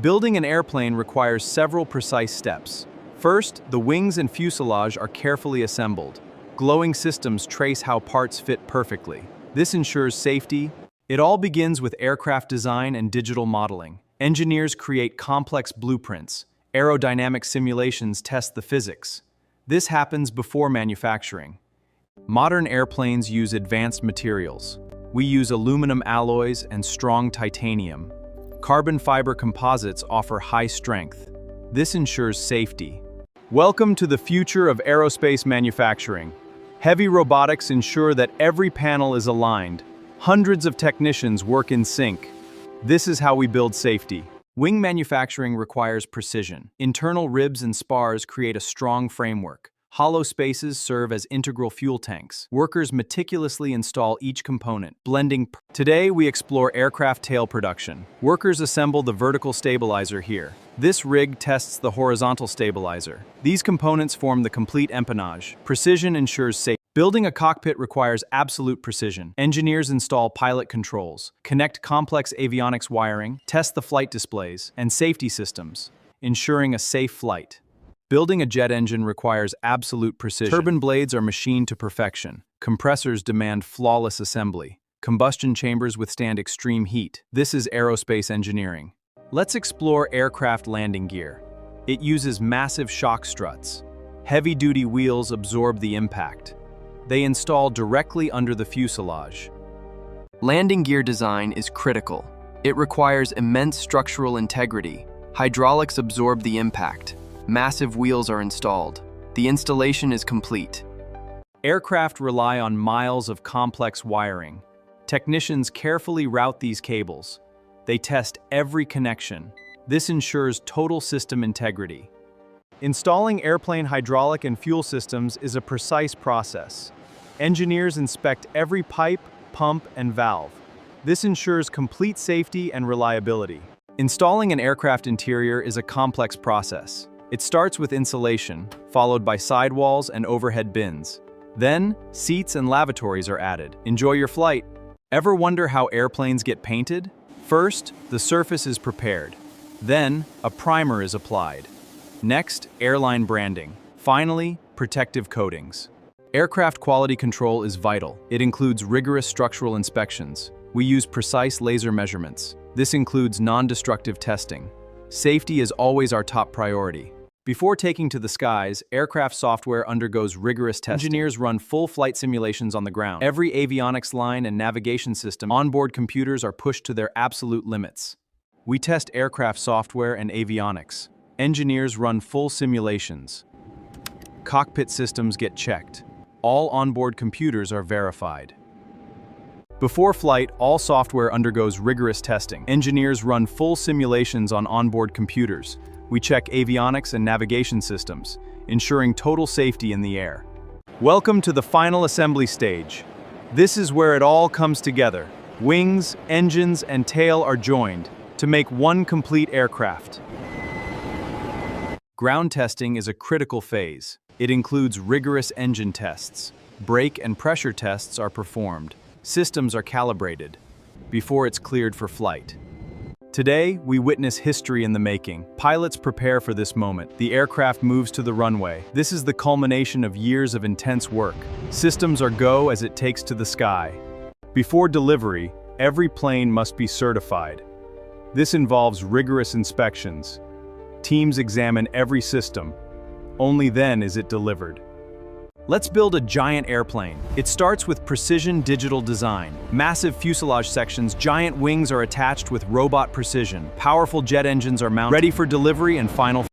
Building an airplane requires several precise steps. First, the wings and fuselage are carefully assembled. Glowing systems trace how parts fit perfectly. This ensures safety. It all begins with aircraft design and digital modeling. Engineers create complex blueprints. Aerodynamic simulations test the physics. This happens before manufacturing. Modern airplanes use advanced materials. We use aluminum alloys and strong titanium. Carbon fiber composites offer high strength. This ensures safety. Welcome to the future of aerospace manufacturing. Heavy robotics ensure that every panel is aligned. Hundreds of technicians work in sync. This is how we build safety. Wing manufacturing requires precision. Internal ribs and spars create a strong framework. Hollow spaces serve as integral fuel tanks. Workers meticulously install each component, blending. Today, we explore aircraft tail production. Workers assemble the vertical stabilizer here. This rig tests the horizontal stabilizer. These components form the complete empennage. Precision ensures safety. Building a cockpit requires absolute precision. Engineers install pilot controls, connect complex avionics wiring, test the flight displays, and safety systems, ensuring a safe flight. Building a jet engine requires absolute precision. Turbine blades are machined to perfection. Compressors demand flawless assembly. Combustion chambers withstand extreme heat. This is aerospace engineering. Let's explore aircraft landing gear. It uses massive shock struts. Heavy-duty wheels absorb the impact. They install directly under the fuselage. Landing gear design is critical. It requires immense structural integrity. Hydraulics absorb the impact. Massive wheels are installed. The installation is complete. Aircraft rely on miles of complex wiring. Technicians carefully route these cables. They test every connection. This ensures total system integrity. Installing airplane hydraulic and fuel systems is a precise process. Engineers inspect every pipe, pump, and valve. This ensures complete safety and reliability. Installing an aircraft interior is a complex process. It starts with insulation, followed by sidewalls and overhead bins. Then, seats and lavatories are added. Enjoy your flight. Ever wonder how airplanes get painted? First, the surface is prepared. Then, a primer is applied. Next, airline branding. Finally, protective coatings. Aircraft quality control is vital. It includes rigorous structural inspections. We use precise laser measurements. This includes non-destructive testing. Safety is always our top priority. Before taking to the skies, aircraft software undergoes rigorous testing. Engineers run full flight simulations on the ground. Every avionics line and navigation system, onboard computers are pushed to their absolute limits. We test aircraft software and avionics. Engineers run full simulations. Cockpit systems get checked. All onboard computers are verified. Before flight, all software undergoes rigorous testing. Engineers run full simulations on onboard computers. We check avionics and navigation systems, ensuring total safety in the air. Welcome to the final assembly stage. This is where it all comes together. Wings, engines, and tail are joined to make one complete aircraft. Ground testing is a critical phase. It includes rigorous engine tests. Brake and pressure tests are performed. Systems are calibrated before it's cleared for flight. Today, we witness history in the making. Pilots prepare for this moment. The aircraft moves to the runway. This is the culmination of years of intense work. Systems are go as it takes to the sky. Before delivery, every plane must be certified. This involves rigorous inspections. Teams examine every system. Only then is it delivered. Let's build a giant airplane. It starts with precision digital design. Massive fuselage sections, giant wings are attached with robot precision. Powerful jet engines are mounted, ready for delivery and final.